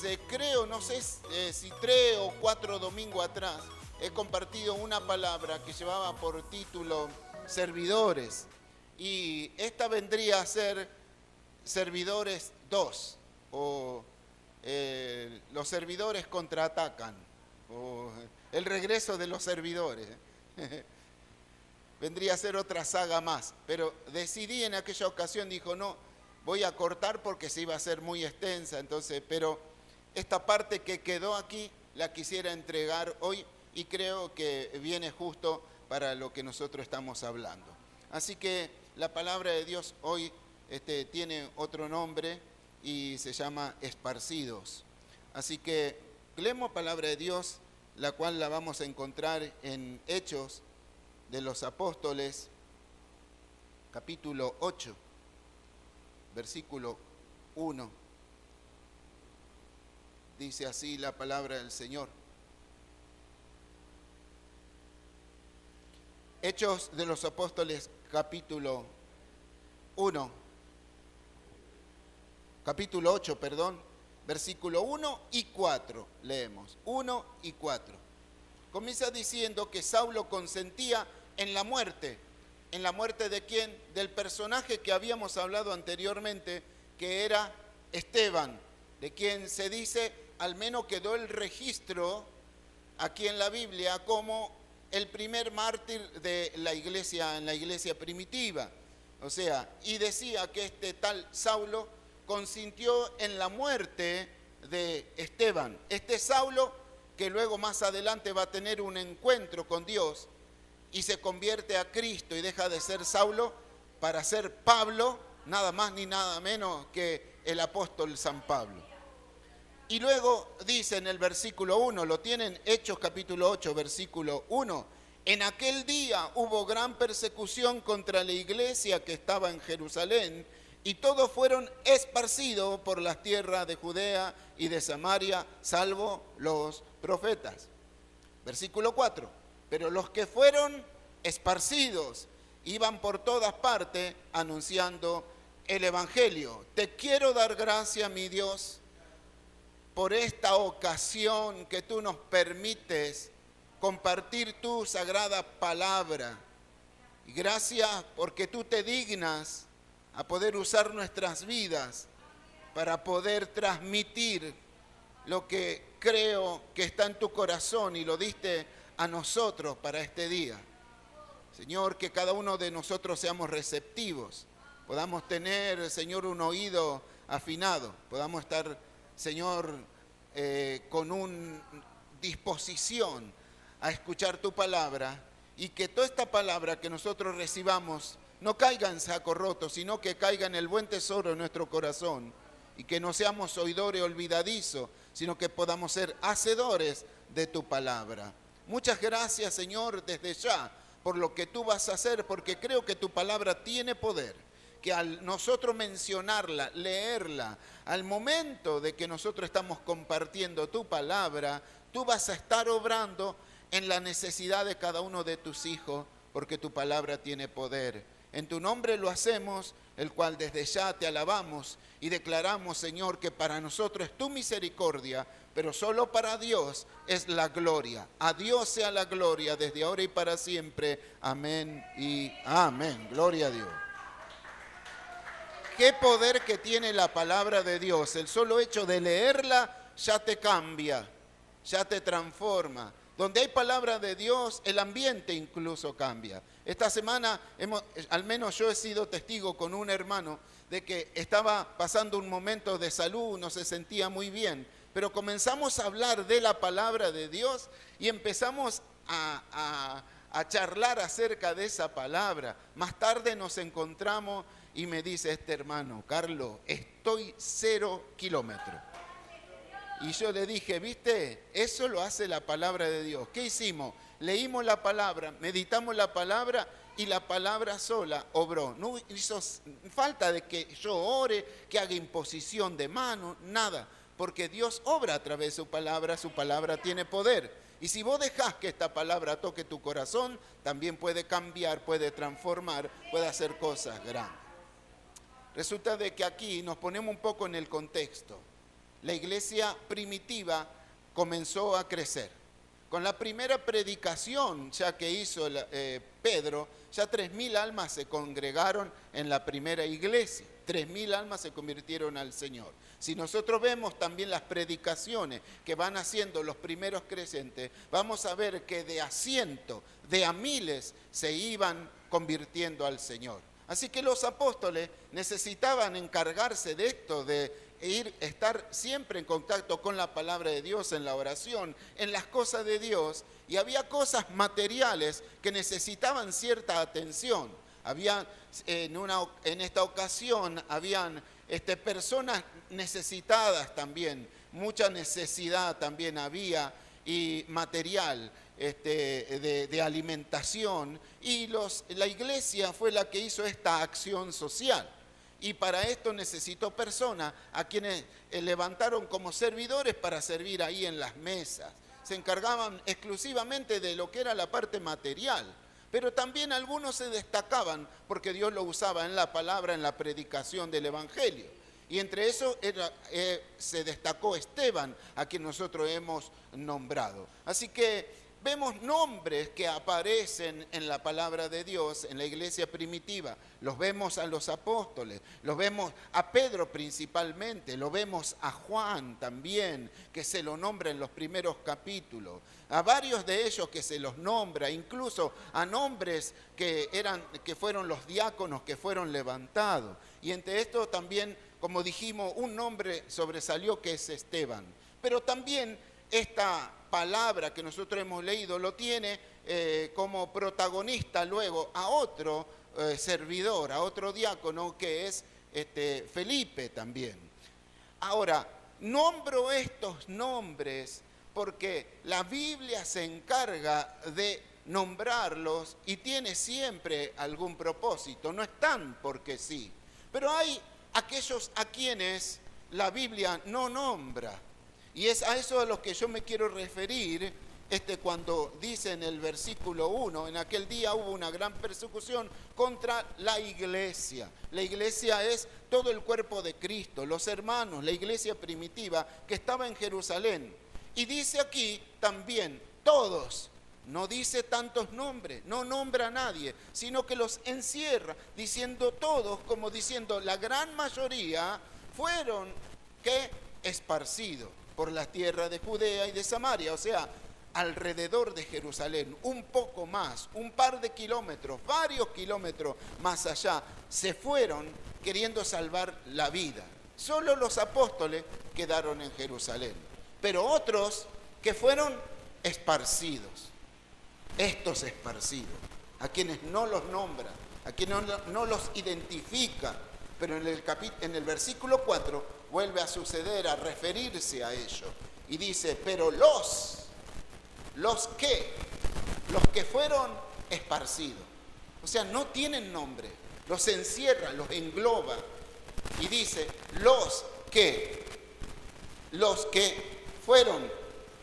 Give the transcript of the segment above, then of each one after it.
desde creo, no sé si 3 o 4 domingos atrás, he compartido una palabra que llevaba por título servidores. Y esta vendría a ser servidores 2, o los servidores contraatacan, o el regreso de los servidores. Vendría a ser otra saga más, pero decidí en aquella ocasión, dijo, no, voy a cortar porque se iba a ser muy extensa, entonces, pero esta parte que quedó aquí la quisiera entregar hoy y creo que viene justo para lo que nosotros estamos hablando. Así que la palabra de Dios hoy tiene otro nombre y se llama esparcidos. Así que leemos palabra de Dios, la cual la vamos a encontrar en Hechos de los Apóstoles, capítulo 8, versículo 1. Dice así la palabra del Señor. Hechos de los Apóstoles, capítulo 1, capítulo 8, perdón, versículo 1 y 4, leemos, 1 y 4. Comienza diciendo que Saulo consentía en la muerte de quién, del personaje que habíamos hablado anteriormente, que era Esteban, de quien se dice, al menos quedó el registro aquí en la Biblia como el primer mártir de la iglesia, en la iglesia primitiva. O sea, y decía que este tal Saulo consintió en la muerte de Esteban. Este Saulo, que luego más adelante va a tener un encuentro con Dios y se convierte a Cristo y deja de ser Saulo para ser Pablo, nada más ni nada menos que el apóstol San Pablo. Y luego dice en el versículo 1, lo tienen Hechos capítulo 8, versículo 1, en aquel día hubo gran persecución contra la iglesia que estaba en Jerusalén, y todos fueron esparcidos por las tierras de Judea y de Samaria, salvo los profetas. Versículo 4, pero los que fueron esparcidos iban por todas partes anunciando el Evangelio. Te quiero dar gracias, mi Dios, por esta ocasión que tú nos permites compartir tu sagrada palabra. Y gracias porque tú te dignas a poder usar nuestras vidas para poder transmitir lo que creo que está en tu corazón y lo diste a nosotros para este día. Señor, que cada uno de nosotros seamos receptivos, podamos tener, Señor, un oído afinado, podamos estar, Señor, con una disposición a escuchar tu palabra y que toda esta palabra que nosotros recibamos no caiga en saco roto, sino que caiga en el buen tesoro de nuestro corazón y que no seamos oidores olvidadizos, sino que podamos ser hacedores de tu palabra. Muchas gracias, Señor, desde ya por lo que tú vas a hacer, porque creo que tu palabra tiene poder, que al nosotros mencionarla, leerla, al momento de que nosotros estamos compartiendo tu palabra, tú vas a estar obrando en la necesidad de cada uno de tus hijos, porque tu palabra tiene poder. En tu nombre lo hacemos, el cual desde ya te alabamos y declaramos, Señor, que para nosotros es tu misericordia, pero solo para Dios es la gloria. A Dios sea la gloria desde ahora y para siempre. Amén y amén. Gloria a Dios. Qué poder que tiene la palabra de Dios. El solo hecho de leerla ya te cambia, ya te transforma. Donde hay palabra de Dios, el ambiente incluso cambia. Esta semana, al menos yo he sido testigo con un hermano de que estaba pasando un momento de salud, no se sentía muy bien, pero comenzamos a hablar de la palabra de Dios y empezamos a charlar acerca de esa palabra. Más tarde nos encontramos y me dice este hermano, Carlos, estoy 0 kilómetros. Y yo le dije, ¿viste? Eso lo hace la palabra de Dios. ¿Qué hicimos? Leímos la palabra, meditamos la palabra y la palabra sola obró. No hizo falta de que yo ore, que haga imposición de mano, nada. Porque Dios obra a través de su palabra tiene poder. Y si vos dejás que esta palabra toque tu corazón, también puede cambiar, puede transformar, puede hacer cosas grandes. Resulta de que aquí nos ponemos un poco en el contexto. la iglesia primitiva comenzó a crecer. Con la primera predicación ya que hizo Pedro, ya 3.000 almas se congregaron en la primera iglesia. 3.000 almas se convirtieron al Señor. Si nosotros vemos también las predicaciones que van haciendo los primeros creyentes, vamos a ver que de a cientos, de a miles se iban convirtiendo al Señor. Así que los apóstoles necesitaban encargarse de esto, de estar siempre en contacto con la palabra de Dios, en la oración, en las cosas de Dios, y había cosas materiales que necesitaban cierta atención. Había, en esta ocasión, habían personas necesitadas también, mucha necesidad también había, y material de alimentación, y la iglesia fue la que hizo esta acción social. Y para esto necesitó personas a quienes levantaron como servidores para servir ahí en las mesas. Se encargaban exclusivamente de lo que era la parte material. Pero también algunos se destacaban porque Dios lo usaba en la palabra, en la predicación del Evangelio. Y entre eso se destacó Esteban, a quien nosotros hemos nombrado. Así que vemos nombres que aparecen en la palabra de Dios, en la iglesia primitiva. Los vemos a los apóstoles, los vemos a Pedro principalmente, lo vemos a Juan también, que se lo nombra en los primeros capítulos. A varios de ellos que se los nombra, incluso a nombres que fueron los diáconos que fueron levantados. Y entre estos también, como dijimos, un nombre sobresalió que es Esteban. Pero también esta palabra que nosotros hemos leído lo tiene como protagonista luego a otro servidor, a otro diácono que es Felipe también. Ahora, nombro estos nombres porque la Biblia se encarga de nombrarlos y tiene siempre algún propósito, no están porque sí. Pero hay aquellos a quienes la Biblia no nombra. Y es a eso a lo que yo me quiero referir cuando dice en el versículo 1, en aquel día hubo una gran persecución contra la iglesia. La iglesia es todo el cuerpo de Cristo, los hermanos, la iglesia primitiva que estaba en Jerusalén. Y dice aquí también todos, no dice tantos nombres, no nombra a nadie, sino que los encierra, diciendo todos, como diciendo la gran mayoría fueron esparcidos por la tierra de Judea y de Samaria, o sea, alrededor de Jerusalén, un poco más, un par de kilómetros, varios kilómetros más allá, se fueron queriendo salvar la vida. Solo los apóstoles quedaron en Jerusalén, pero otros que fueron esparcidos. Estos esparcidos, a quienes no los nombra, a quienes no los identifica, pero en el versículo 4 vuelve a suceder, a referirse a ello. Y dice, pero los que fueron esparcidos, o sea, no tienen nombre, los encierra, los engloba. Y dice, los que fueron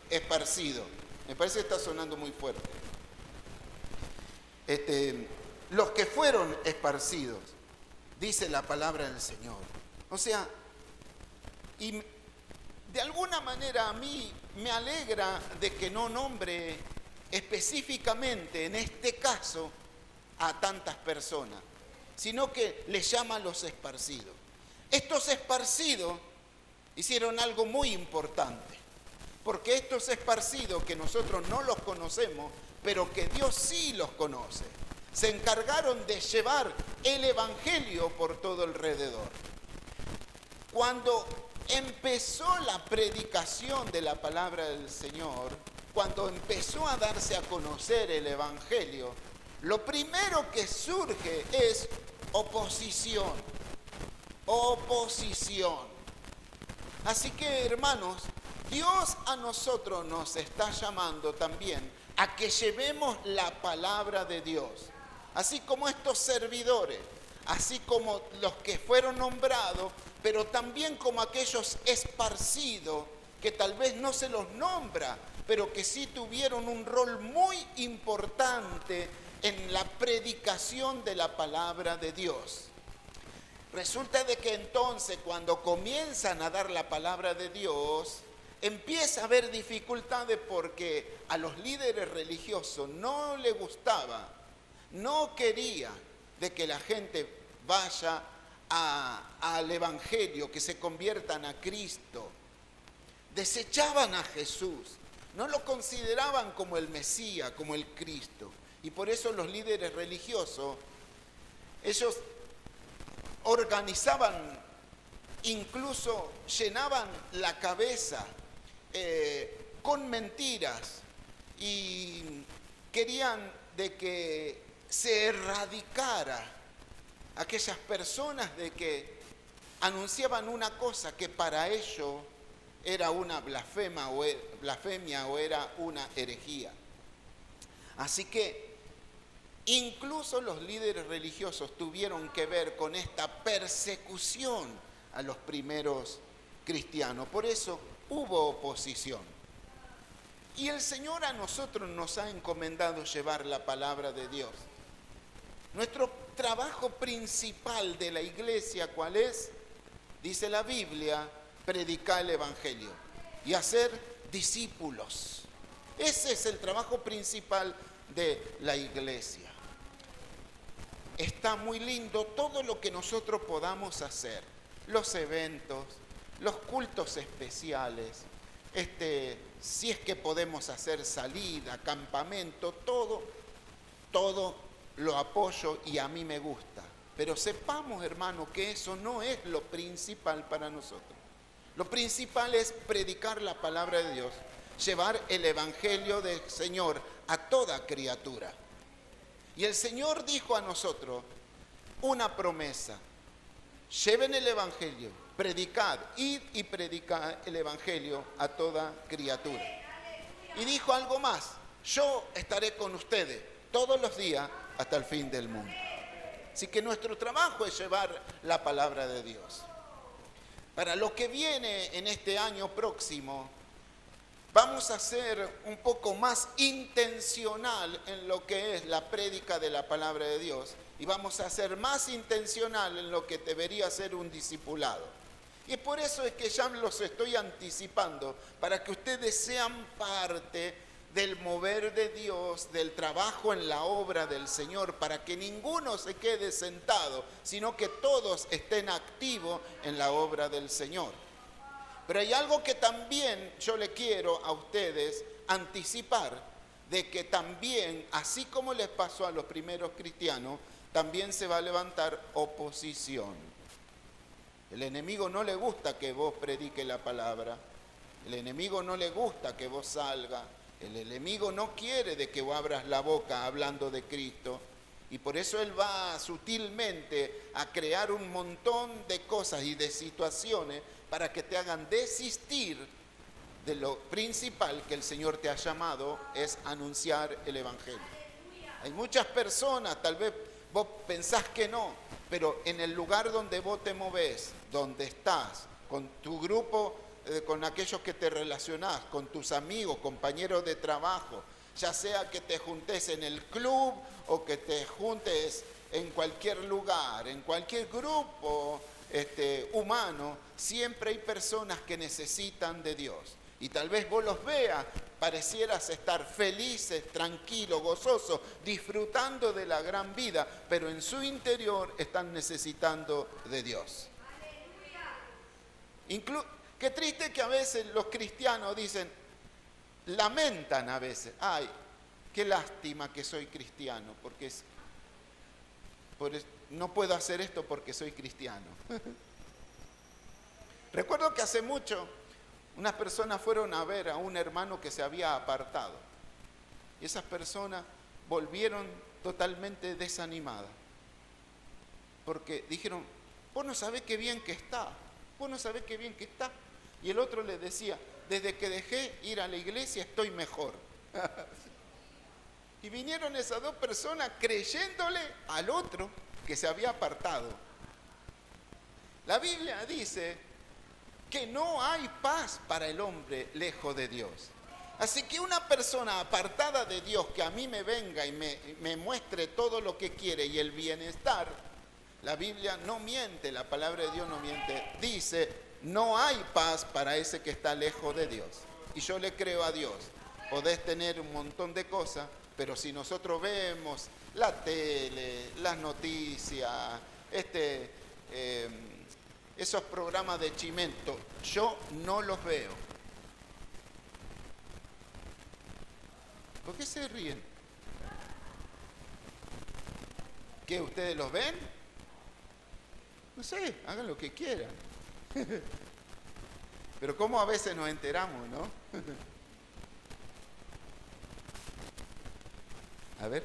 esparcidos. Me parece que está sonando muy fuerte. Los que fueron esparcidos, dice la palabra del Señor. O sea, y de alguna manera a mí me alegra de que no nombre específicamente en este caso a tantas personas, sino que les llama a los esparcidos. Estos esparcidos hicieron algo muy importante, porque estos esparcidos que nosotros no los conocemos, pero que Dios sí los conoce, se encargaron de llevar el Evangelio por todo alrededor. Cuando empezó la predicación de la palabra del Señor, cuando empezó a darse a conocer el Evangelio, lo primero que surge es oposición. Oposición. Así que, hermanos, Dios a nosotros nos está llamando también a que llevemos la palabra de Dios. Así como estos servidores, así como los que fueron nombrados, pero también como aquellos esparcidos que tal vez no se los nombra, pero que sí tuvieron un rol muy importante en la predicación de la palabra de Dios. Resulta de que entonces cuando comienzan a dar la palabra de Dios, empieza a haber dificultades porque a los líderes religiosos no les gustaba, no quería de que la gente vaya al Evangelio, que se conviertan a Cristo. Desechaban a Jesús, no lo consideraban como el Mesías, como el Cristo. Y por eso los líderes religiosos, ellos organizaban, incluso llenaban la cabeza con mentiras y querían de que se erradicara aquellas personas de que anunciaban una cosa que para ellos era una blasfemia o era una herejía. Así que incluso los líderes religiosos tuvieron que ver con esta persecución a los primeros cristianos. Por eso hubo oposición. Y el Señor a nosotros nos ha encomendado llevar la palabra de Dios. Nuestro trabajo principal de la iglesia, ¿cuál es? Dice la Biblia, predicar el Evangelio y hacer discípulos. Ese es el trabajo principal de la iglesia. Está muy lindo todo lo que nosotros podamos hacer, los eventos, los cultos especiales, si es que podemos hacer salida, campamento, todo lo apoyo y a mí me gusta. Pero sepamos, hermano, que eso no es lo principal para nosotros. Lo principal es predicar la palabra de Dios, llevar el Evangelio del Señor a toda criatura. Y el Señor dijo a nosotros una promesa: lleven el Evangelio, predicad, id y predicad el Evangelio a toda criatura. Y dijo algo más: yo estaré con ustedes todos los días hasta el fin del mundo. Así que nuestro trabajo es llevar la palabra de Dios. Para lo que viene en este año próximo, vamos a ser un poco más intencional en lo que es la prédica de la palabra de Dios y vamos a ser más intencional en lo que debería ser un discipulado. Y por eso es que ya los estoy anticipando, para que ustedes sean parte del mover de Dios, del trabajo en la obra del Señor, para que ninguno se quede sentado, sino que todos estén activos en la obra del Señor. Pero hay algo que también yo le quiero a ustedes anticipar, de que también, así como les pasó a los primeros cristianos, también se va a levantar oposición. El enemigo no le gusta que vos prediques la palabra, el enemigo no le gusta que vos salgas, el enemigo no quiere de que vos abras la boca hablando de Cristo, y por eso él va sutilmente a crear un montón de cosas y de situaciones para que te hagan desistir de lo principal que el Señor te ha llamado, es anunciar el Evangelio. Hay muchas personas, tal vez vos pensás que no, pero en el lugar donde vos te movés, donde estás, con tu grupo, con aquellos que te relacionás, con tus amigos, compañeros de trabajo, ya sea que te juntes en el club o que te juntes en cualquier lugar, en cualquier grupo humano, siempre hay personas que necesitan de Dios. Y tal vez vos los veas, parecieras estar felices, tranquilos, gozosos, disfrutando de la gran vida, pero en su interior están necesitando de Dios. Qué triste que a veces los cristianos dicen, lamentan a veces, ay, qué lástima que soy cristiano, porque no puedo hacer esto porque soy cristiano. Recuerdo que hace mucho unas personas fueron a ver a un hermano que se había apartado y esas personas volvieron totalmente desanimadas porque dijeron, vos no sabés qué bien que está, vos no sabés qué bien que está. Y el otro le decía, desde que dejé ir a la iglesia estoy mejor. Y vinieron esas dos personas creyéndole al otro que se había apartado. La Biblia dice que no hay paz para el hombre lejos de Dios. Así que una persona apartada de Dios que a mí me venga y me muestre todo lo que quiere y el bienestar, La Biblia no miente, la palabra de Dios no miente. Dice, no hay paz para ese que está lejos de Dios. Y yo le creo a Dios. Podés tener un montón de cosas, pero si nosotros vemos la tele, las noticias, esos programas de chimento, yo no los veo. ¿Por qué se ríen? ¿Qué, ustedes los ven? No sé, hagan lo que quieran. Pero cómo a veces nos enteramos, ¿no? A ver,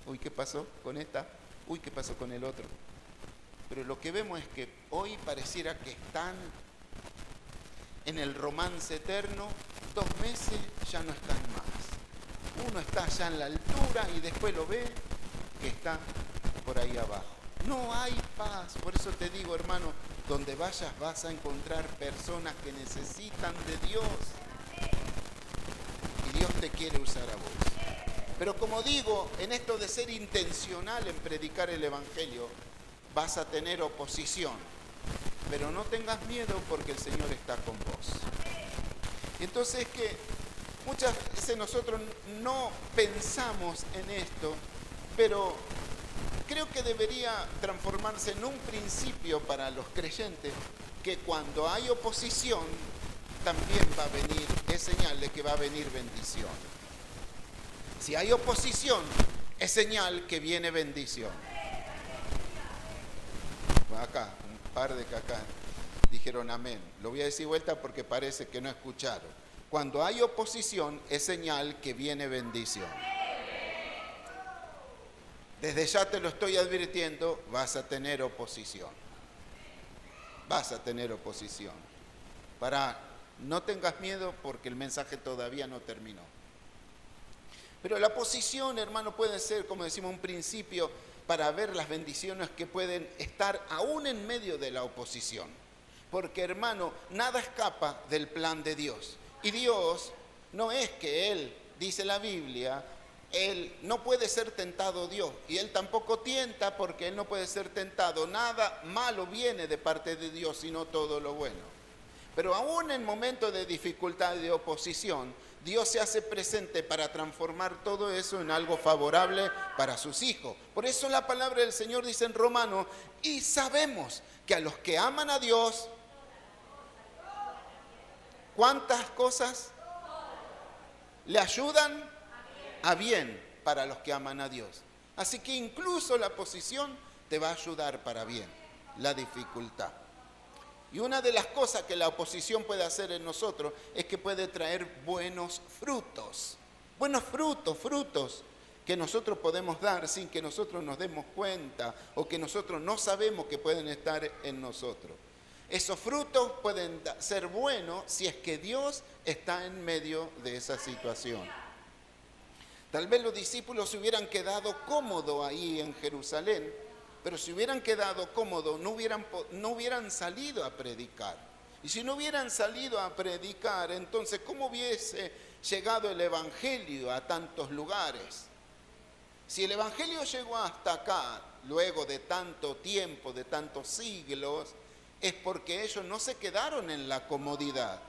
uy, ¿qué pasó con esta? Uy, ¿qué pasó con el otro? Pero lo que vemos es que hoy pareciera que están en el romance eterno, 2 meses ya no están más. Uno está ya en la altura y después lo ve que está por ahí abajo. No hay paz, por eso te digo, hermano, donde vayas vas a encontrar personas que necesitan de Dios. Y Dios te quiere usar a vos. Pero como digo, en esto de ser intencional en predicar el Evangelio, vas a tener oposición. Pero no tengas miedo porque el Señor está con vos. Entonces que muchas veces nosotros no pensamos en esto, pero creo que debería transformarse en un principio para los creyentes, que cuando hay oposición, también va a venir, es señal de que va a venir bendición. Si hay oposición, es señal que viene bendición. Acá, un par de que acá dijeron amén. Lo voy a decir vuelta porque parece que no escucharon. Cuando hay oposición, es señal que viene bendición. Desde ya te lo estoy advirtiendo, vas a tener oposición. Vas a tener oposición. No tengas miedo porque el mensaje todavía no terminó. Pero la oposición, hermano, puede ser, como decimos, un principio para ver las bendiciones que pueden estar aún en medio de la oposición. Porque, hermano, nada escapa del plan de Dios. Y Dios no es que Él, dice la Biblia, Él no puede ser tentado Dios. Y Él tampoco tienta porque Él no puede ser tentado. Nada malo viene de parte de Dios, sino todo lo bueno. Pero aún en momentos de dificultad y de oposición, Dios se hace presente para transformar todo eso en algo favorable para sus hijos. Por eso la palabra del Señor dice en Romanos, y sabemos que a los que aman a Dios, ¿cuántas cosas le ayudan a bien para los que aman a Dios? Así que incluso la oposición te va a ayudar para bien, la dificultad. Y una de las cosas que la oposición puede hacer en nosotros es que puede traer buenos frutos. Buenos frutos que nosotros podemos dar sin que nosotros nos demos cuenta o que nosotros no sabemos que pueden estar en nosotros. Esos frutos pueden ser buenos si es que Dios está en medio de esa situación. Tal vez los discípulos se hubieran quedado cómodos ahí en Jerusalén, pero si hubieran quedado cómodos, no hubieran salido a predicar. Y si no hubieran salido a predicar, entonces, ¿cómo hubiese llegado el Evangelio a tantos lugares? Si el Evangelio llegó hasta acá, luego de tanto tiempo, de tantos siglos, es porque ellos no se quedaron en la comodidad.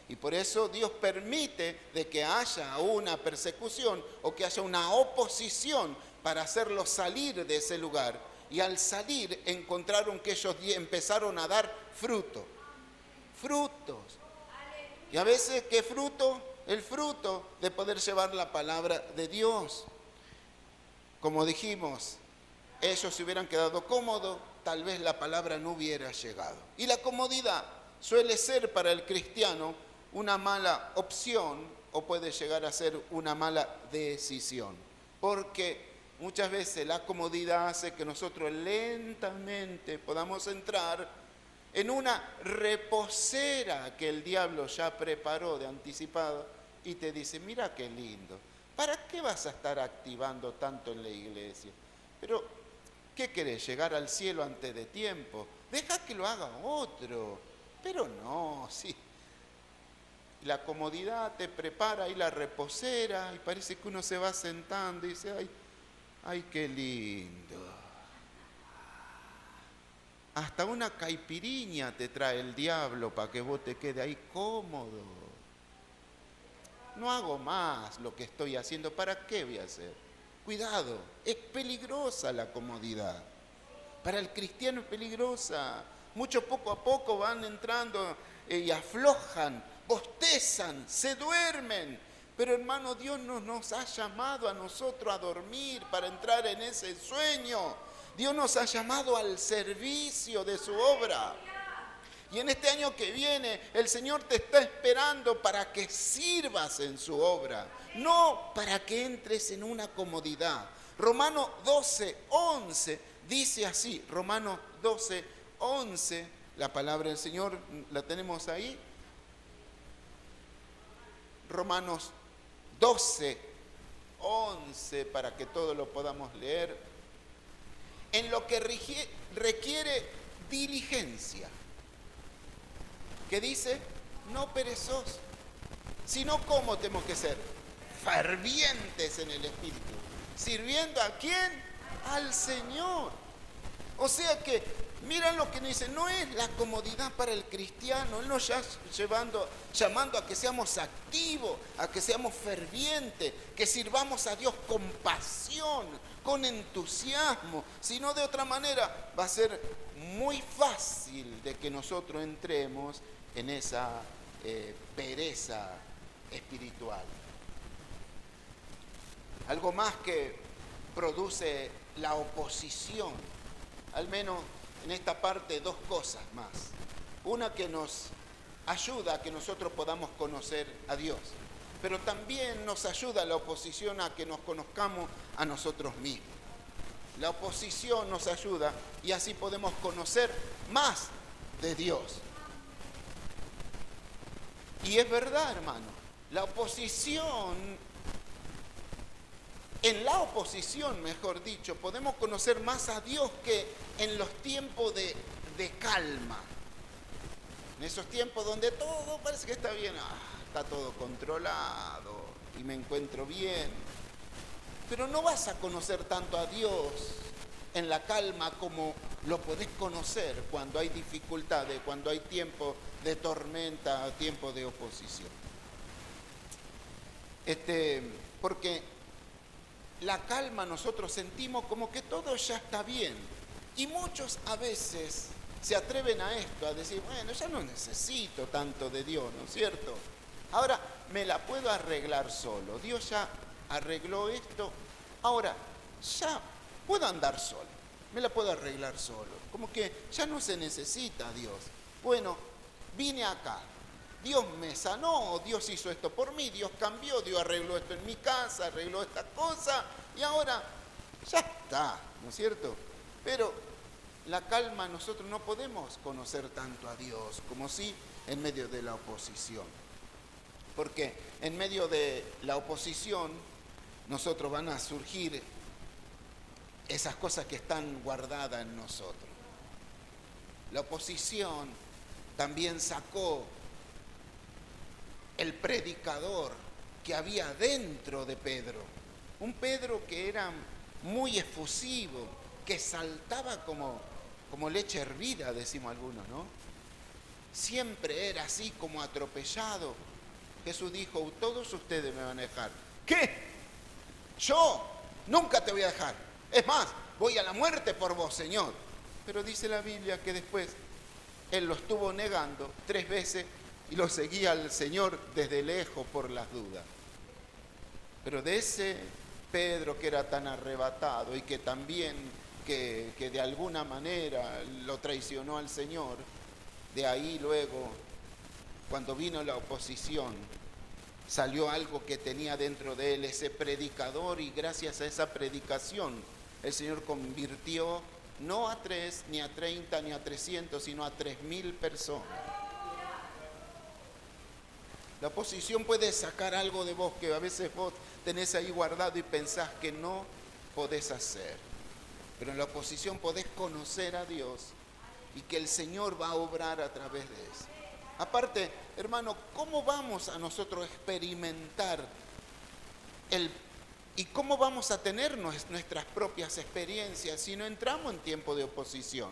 Y por eso Dios permite de que haya una persecución o que haya una oposición para hacerlos salir de ese lugar. Y al salir encontraron que ellos empezaron a dar frutos. Y a veces, ¿qué fruto? El fruto de poder llevar la palabra de Dios. Como dijimos, ellos se hubieran quedado cómodos, tal vez la palabra no hubiera llegado. Y la comodidad suele ser para el cristiano una mala opción o puede llegar a ser una mala decisión. Porque muchas veces la comodidad hace que nosotros lentamente podamos entrar en una reposera que el diablo ya preparó de anticipado y te dice, mira qué lindo, ¿para qué vas a estar activando tanto en la iglesia? Pero, ¿qué querés? ¿Llegar al cielo antes de tiempo? Deja que lo haga otro. Pero no, sí. La comodidad te prepara ahí la reposera y parece que uno se va sentando y dice, ay, qué lindo. Hasta una caipiriña te trae el diablo para que vos te quede ahí cómodo. No hago más lo que estoy haciendo, ¿para qué voy a hacer? Cuidado, es peligrosa la comodidad. Para el cristiano es peligrosa. Muchos poco a poco van entrando y aflojan, bostezan, se duermen. Pero hermano, Dios no nos ha llamado a nosotros a dormir para entrar en ese sueño. Dios nos ha llamado al servicio de su obra. Y en este año que viene, el Señor te está esperando para que sirvas en su obra, no para que entres en una comodidad. Romanos 12:11 dice así, Romanos 12:11, la palabra del Señor, ¿la tenemos ahí? Romanos 12:11, para que todos lo podamos leer. En lo que requiere diligencia. ¿Qué dice? No perezosos, sino ¿cómo tenemos que ser? Fervientes en el Espíritu. ¿Sirviendo a quién? Al Señor. O sea que, miren lo que nos dice, no es la comodidad para el cristiano, Él nos está llamando a que seamos activos, a que seamos fervientes, que sirvamos a Dios con pasión, con entusiasmo, si no de otra manera va a ser muy fácil de que nosotros entremos en esa pereza espiritual. Algo más que produce la oposición, al menos en esta parte, dos cosas más. Una, que nos ayuda a que nosotros podamos conocer a Dios, pero también nos ayuda la oposición a que nos conozcamos a nosotros mismos. La oposición nos ayuda y así podemos conocer más de Dios. Y es verdad, hermano, en la oposición, mejor dicho, podemos conocer más a Dios que en los tiempos de calma. En esos tiempos donde todo parece que está bien, está todo controlado y me encuentro bien. Pero no vas a conocer tanto a Dios en la calma como lo podés conocer cuando hay dificultades, cuando hay tiempo de tormenta, tiempo de oposición. Porque la calma nosotros sentimos como que todo ya está bien. Y muchos a veces se atreven a esto, a decir, bueno, ya no necesito tanto de Dios, ¿no es cierto? Ahora me la puedo arreglar solo. Dios ya arregló esto, ahora ya puedo andar solo, me la puedo arreglar solo, como que ya no se necesita a Dios. Bueno, vine acá, Dios me sanó, Dios hizo esto por mí, Dios cambió, Dios arregló esto en mi casa, arregló esta cosa y ahora ya está, ¿no es cierto? Pero la calma, nosotros no podemos conocer tanto a Dios como si en medio de la oposición, porque en medio de la oposición nosotros van a surgir esas cosas que están guardadas en nosotros. La oposición también sacó el predicador que había dentro de Pedro. Un Pedro que era muy efusivo, que saltaba como leche hervida, decimos algunos, ¿no? Siempre era así como atropellado. Jesús dijo, todos ustedes me van a dejar. ¿Qué? Yo nunca te voy a dejar. Es más, voy a la muerte por vos, Señor. Pero dice la Biblia que después él lo estuvo negando 3 veces y lo seguía al Señor desde lejos por las dudas. Pero de ese Pedro que era tan arrebatado y que también que de alguna manera lo traicionó al Señor, de ahí luego, cuando vino la oposición, salió algo que tenía dentro de él, ese predicador, y gracias a esa predicación el Señor convirtió no a 3, ni a 30, ni a 300, sino a 3.000 personas. La oposición puede sacar algo de vos que a veces vos tenés ahí guardado y pensás que no podés hacer. Pero en la oposición podés conocer a Dios y que el Señor va a obrar a través de eso. Aparte, hermano, ¿cómo vamos a nosotros experimentar y cómo vamos a tener nuestras propias experiencias si no entramos en tiempo de oposición?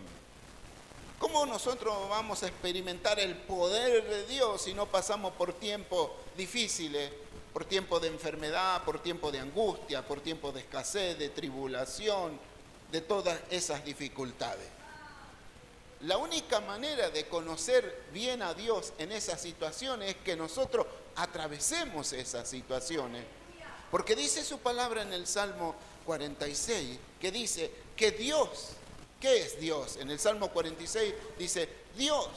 ¿Cómo nosotros vamos a experimentar el poder de Dios si no pasamos por tiempos difíciles, por tiempos de enfermedad, por tiempos de angustia, por tiempos de escasez, de tribulación, de todas esas dificultades? La única manera de conocer bien a Dios en esas situaciones es que nosotros atravesemos esas situaciones. Porque dice su palabra en el Salmo 46, que dice que Dios, ¿qué es Dios? En el Salmo 46 dice, Dios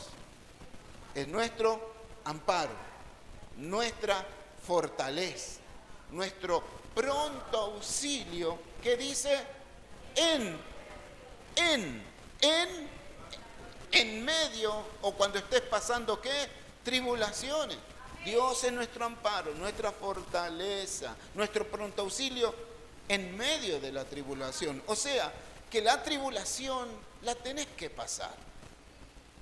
es nuestro amparo, nuestra fortaleza, nuestro pronto auxilio, que dice en medio, o cuando estés pasando, ¿qué? Tribulaciones. Dios es nuestro amparo, nuestra fortaleza, nuestro pronto auxilio en medio de la tribulación. O sea, que la tribulación la tenés que pasar.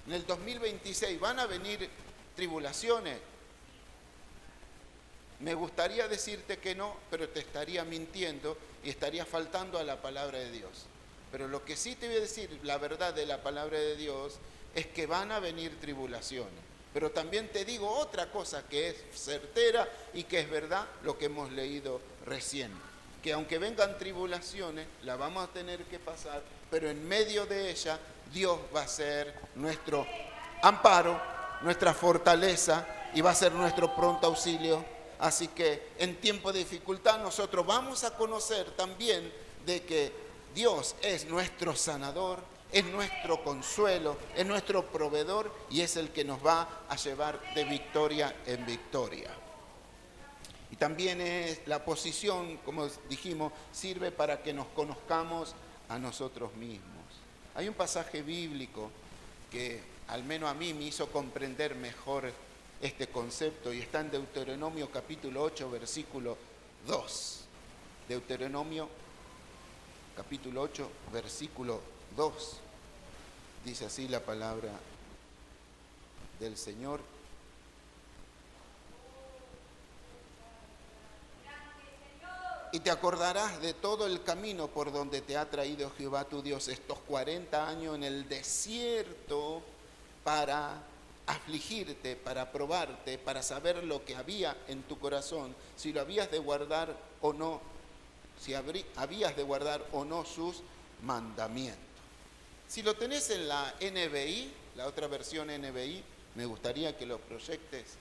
En el 2026 van a venir tribulaciones. Me gustaría decirte que no, pero te estaría mintiendo y estaría faltando a la palabra de Dios. Pero lo que sí te voy a decir, la verdad de la palabra de Dios, es que van a venir tribulaciones. Pero también te digo otra cosa que es certera y que es verdad, lo que hemos leído recién. Que aunque vengan tribulaciones, la vamos a tener que pasar, pero en medio de ella, Dios va a ser nuestro amparo, nuestra fortaleza y va a ser nuestro pronto auxilio. Así que en tiempo de dificultad nosotros vamos a conocer también de que Dios es nuestro sanador, es nuestro consuelo, es nuestro proveedor y es el que nos va a llevar de victoria en victoria. Y también es la posición, como dijimos, sirve para que nos conozcamos a nosotros mismos. Hay un pasaje bíblico que al menos a mí me hizo comprender mejor este concepto y está en Deuteronomio capítulo 8, versículo 2. Deuteronomio capítulo 8, versículo 2. Dice así la palabra del Señor. Y te acordarás de todo el camino por donde te ha traído Jehová tu Dios estos 40 años en el desierto para afligirte, para probarte, para saber lo que había en tu corazón, si lo habías de guardar o no, si habías de guardar o no sus mandamientos. Si lo tenés en la NBI, la otra versión NBI, me gustaría que lo proyectes.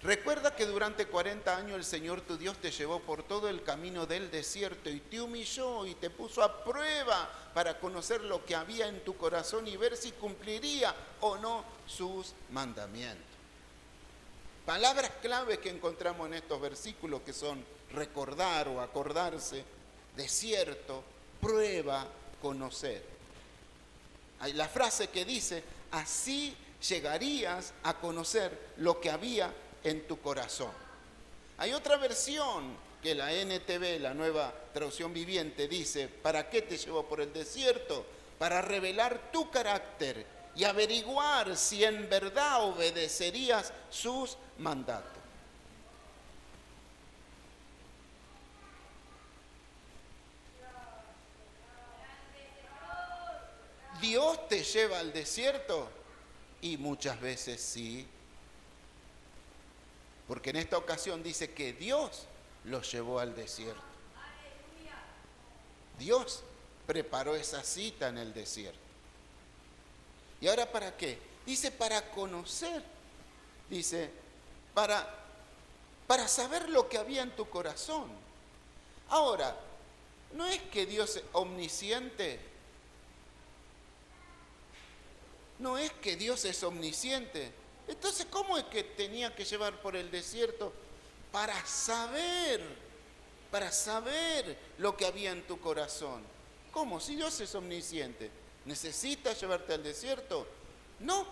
Recuerda que durante 40 años el Señor tu Dios te llevó por todo el camino del desierto y te humilló y te puso a prueba para conocer lo que había en tu corazón y ver si cumpliría o no sus mandamientos. Palabras clave que encontramos en estos versículos que son recordar o acordarse, desierto, prueba, conocer. Hay la frase que dice, así llegarías a conocer lo que había en tu corazón. Hay otra versión que la NTV, la Nueva Traducción Viviente, dice, ¿para qué te llevó por el desierto? Para revelar tu carácter y averiguar si en verdad obedecerías sus mandatos. ¿Dios te lleva al desierto? Y muchas veces sí. Porque en esta ocasión dice que Dios los llevó al desierto. Dios preparó esa cita en el desierto. ¿Y ahora para qué? Dice para conocer. Dice para saber lo que había en tu corazón. Ahora, ¿no es que Dios es omnisciente? ¿No es que Dios es omnisciente? Entonces, ¿cómo es que tenía que llevar por el desierto? Para saber lo que había en tu corazón. ¿Cómo? Si Dios es omnisciente, ¿necesita llevarte al desierto? No.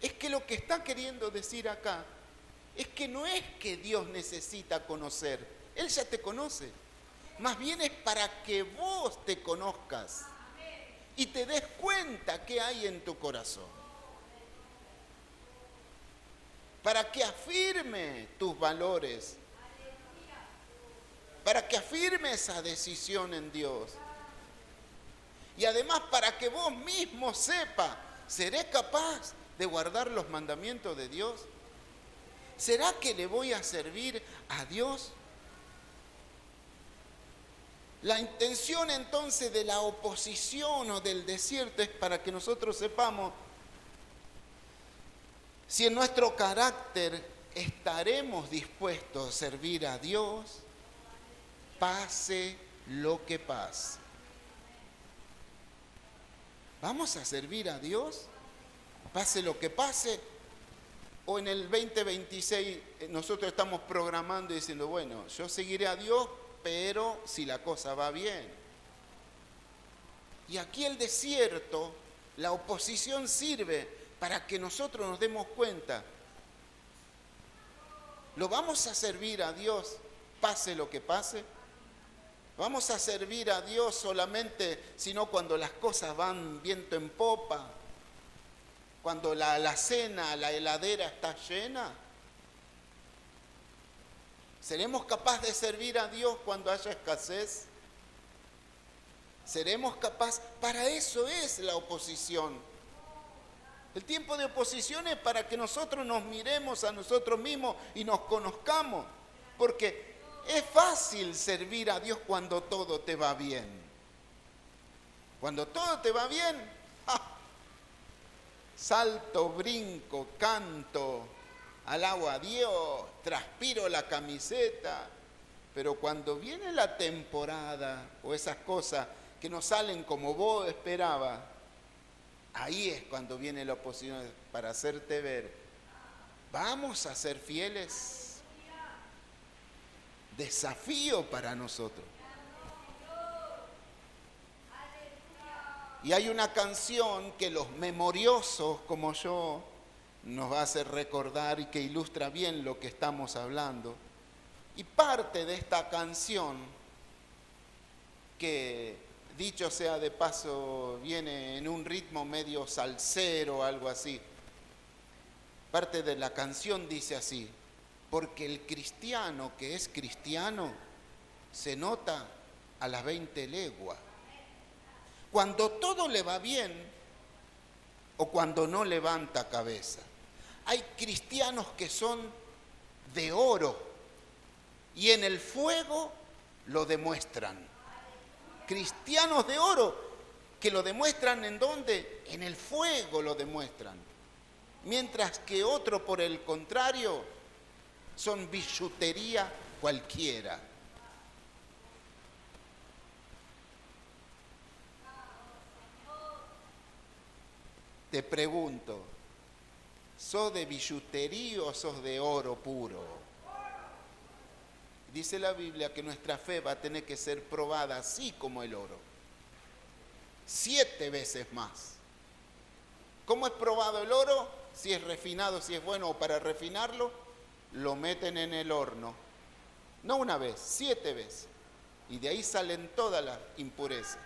Es que lo que está queriendo decir acá es que no es que Dios necesita conocer, Él ya te conoce. Más bien es para que vos te conozcas y te des cuenta qué hay en tu corazón. Para que afirme tus valores, para que afirme esa decisión en Dios. Y además para que vos mismo sepas, ¿seré capaz de guardar los mandamientos de Dios? ¿Será que le voy a servir a Dios? La intención entonces de la oposición o del desierto es para que nosotros sepamos si en nuestro carácter estaremos dispuestos a servir a Dios, pase lo que pase. ¿Vamos a servir a Dios? Pase lo que pase. O en el 2026 nosotros estamos programando y diciendo, bueno, yo seguiré a Dios, pero si la cosa va bien. Y aquí el desierto, la oposición sirve para que nosotros nos demos cuenta. ¿Lo vamos a servir a Dios, pase lo que pase? ¿Vamos a servir a Dios solamente, sino cuando las cosas van viento en popa? Cuando la alacena, la heladera está llena. ¿Seremos capaces de servir a Dios cuando haya escasez? ¿Seremos capaces? Para eso es la oposición. El tiempo de oposición es para que nosotros nos miremos a nosotros mismos y nos conozcamos. Porque es fácil servir a Dios cuando todo te va bien. Cuando todo te va bien, salto, brinco, canto, alabo a Dios, transpiro la camiseta. Pero cuando viene la temporada o esas cosas que no salen como vos esperabas, ahí es cuando viene la oposición para hacerte ver. ¿Vamos a ser fieles? Desafío para nosotros. Y hay una canción que los memoriosos como yo nos va a hacer recordar y que ilustra bien lo que estamos hablando. Y parte de esta canción, que dicho sea de paso, viene en un ritmo medio salsero o algo así. Parte de la canción dice así: porque el cristiano que es cristiano se nota a las 20 leguas. Cuando todo le va bien o cuando no levanta cabeza. Hay cristianos que son de oro y en el fuego lo demuestran. Cristianos de oro que lo demuestran ¿en dónde? En el fuego lo demuestran. Mientras que otro, por el contrario, son billutería cualquiera. Te pregunto, ¿sos de billutería o sos de oro puro? Dice la Biblia que nuestra fe va a tener que ser probada así como el oro. 7 veces más. ¿Cómo es probado el oro? Si es refinado, si es bueno, o para refinarlo, lo meten en el horno. No una vez, 7 veces. Y de ahí salen todas las impurezas.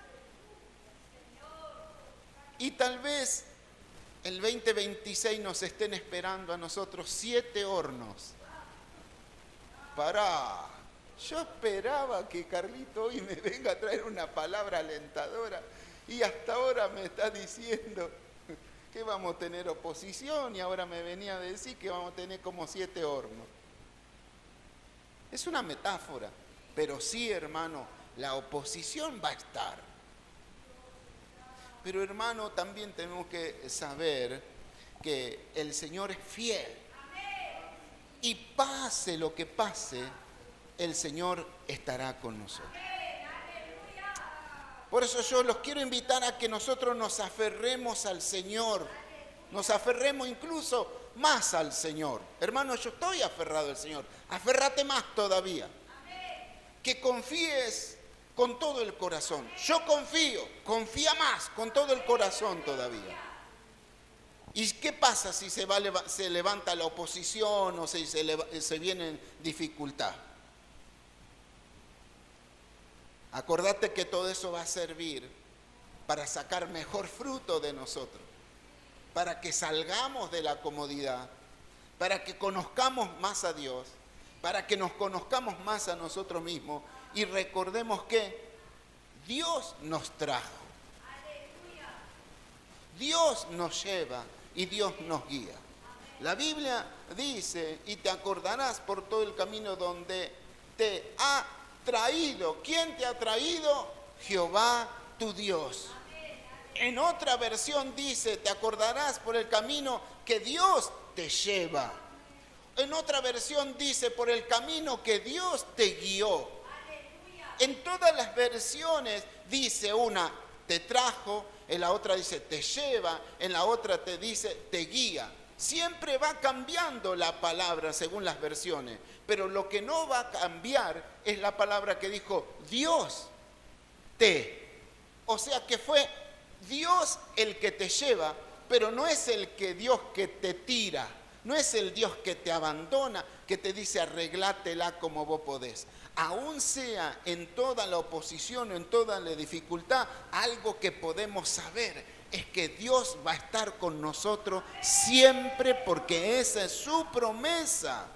Y tal vez el 2026 nos estén esperando a nosotros 7 hornos. Yo esperaba que Carlito hoy me venga a traer una palabra alentadora y hasta ahora me está diciendo que vamos a tener oposición y ahora me venía a decir que vamos a tener como 7 hornos. Es una metáfora, pero sí, hermano, la oposición va a estar. Pero, hermano, también tenemos que saber que el Señor es fiel. Y pase lo que pase, el Señor estará con nosotros. Por eso yo los quiero invitar a que nosotros nos aferremos al Señor. Nos aferremos incluso más al Señor. Hermano, yo estoy aferrado al Señor. Aférrate más todavía. Que confíes con todo el corazón. Yo confía más con todo el corazón todavía. ¿Y qué pasa si se levanta la oposición o si se viene dificultad? Acordate que todo eso va a servir para sacar mejor fruto de nosotros, para que salgamos de la comodidad, para que conozcamos más a Dios, para que nos conozcamos más a nosotros mismos y recordemos que Dios nos trajo. Dios nos lleva y Dios nos guía. La Biblia dice, y te acordarás por todo el camino donde te ha traído. ¿Quién te ha traído? Jehová tu Dios. En otra versión dice, te acordarás por el camino que Dios te lleva. En otra versión dice, por el camino que Dios te guió. En todas las versiones dice una, te trajo, en la otra dice, te lleva, en la otra te dice, te guía. Siempre va cambiando la palabra según las versiones, pero lo que no va a cambiar es la palabra que dijo Dios te. O sea que fue Dios el que te lleva, pero no es el que Dios que te tira, no es el Dios que te abandona, que te dice arreglátela como vos podés. Aún sea en toda la oposición o en toda la dificultad, algo que podemos saber es que Dios va a estar con nosotros siempre, porque esa es su promesa.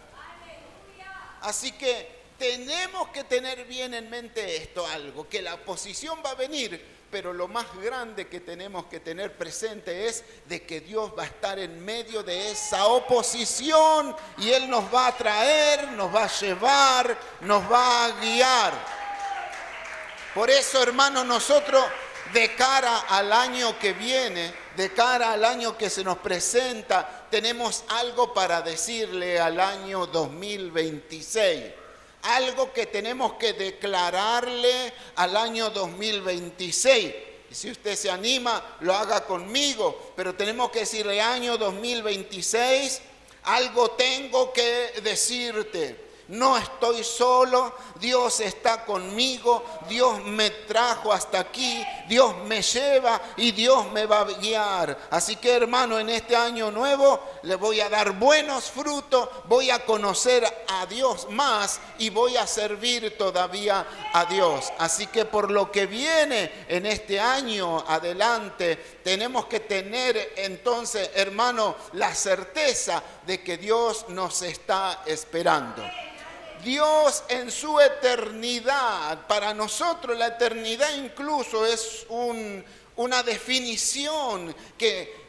Así que tenemos que tener bien en mente esto, algo, que la oposición va a venir, pero lo más grande que tenemos que tener presente es de que Dios va a estar en medio de esa oposición y Él nos va a traer, nos va a llevar, nos va a guiar. Por eso, hermanos, nosotros de cara al año que viene, de cara al año que se nos presenta, tenemos algo para decirle al año 2026. Algo que tenemos que declararle al año 2026. Y si usted se anima, lo haga conmigo. Pero tenemos que decirle, año 2026, algo tengo que decirte. No estoy solo, Dios está conmigo, Dios me trajo hasta aquí, Dios me lleva y Dios me va a guiar. Así que, hermano, en este año nuevo le voy a dar buenos frutos, voy a conocer a Dios más y voy a servir todavía a Dios. Así que por lo que viene en este año adelante, tenemos que tener entonces, hermano, la certeza de que Dios nos está esperando. Dios en su eternidad, para nosotros la eternidad incluso es una definición que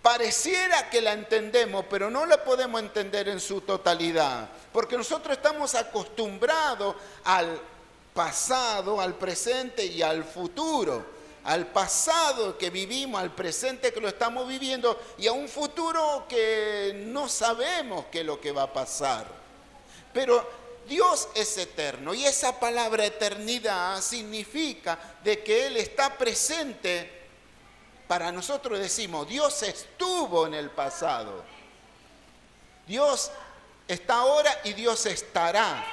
pareciera que la entendemos, pero no la podemos entender en su totalidad, porque nosotros estamos acostumbrados al pasado, al presente y al futuro. Al pasado que vivimos, al presente que lo estamos viviendo y a un futuro que no sabemos qué es lo que va a pasar. Pero Dios es eterno y esa palabra eternidad significa de que Él está presente. Para nosotros decimos, Dios estuvo en el pasado. Dios está ahora y Dios estará.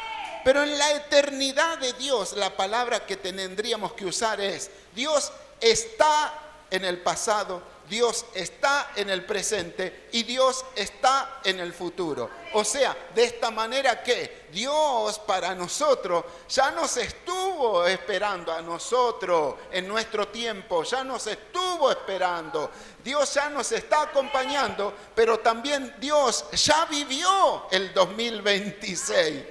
Pero en la eternidad de Dios, la palabra que tendríamos que usar es, Dios está en el pasado, Dios está en el presente y Dios está en el futuro. O sea, de esta manera que Dios para nosotros ya nos estuvo esperando a nosotros en nuestro tiempo, ya nos estuvo esperando. Dios ya nos está acompañando, pero también Dios ya vivió el 2026.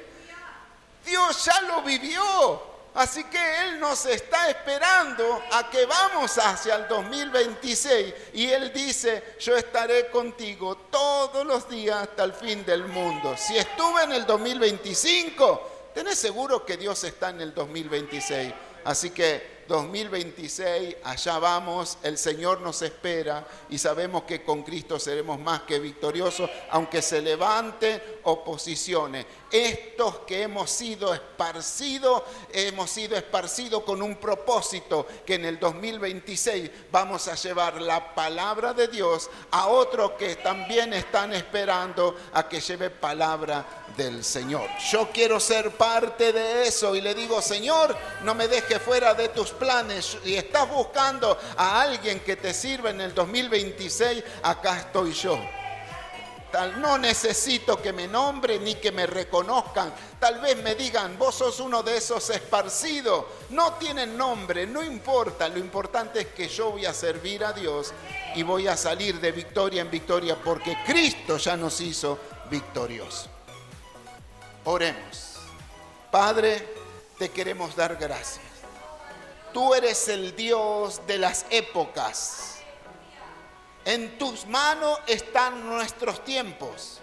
Dios ya lo vivió. Así que Él nos está esperando a que vamos hacia el 2026 y Él dice, yo estaré contigo todos los días hasta el fin del mundo. Si estuve en el 2025, tenés seguro que Dios está en el 2026. Así que 2026, allá vamos, el Señor nos espera y sabemos que con Cristo seremos más que victoriosos, aunque se levanten oposiciones. Estos que hemos sido esparcidos con un propósito, que en el 2026 vamos a llevar la palabra de Dios a otros que también están esperando a que lleve palabra del Señor. Yo quiero ser parte de eso y le digo, Señor, no me dejes fuera de tus planes. Y estás buscando a alguien que te sirva en el 2026, acá estoy yo. No necesito que me nombren ni que me reconozcan. Tal vez me digan, vos sos uno de esos esparcidos. No tienen nombre, no importa. Lo importante es que yo voy a servir a Dios y voy a salir de victoria en victoria porque Cristo ya nos hizo victoriosos. Oremos. Padre, te queremos dar gracias. Tú eres el Dios de las épocas. En tus manos están nuestros tiempos.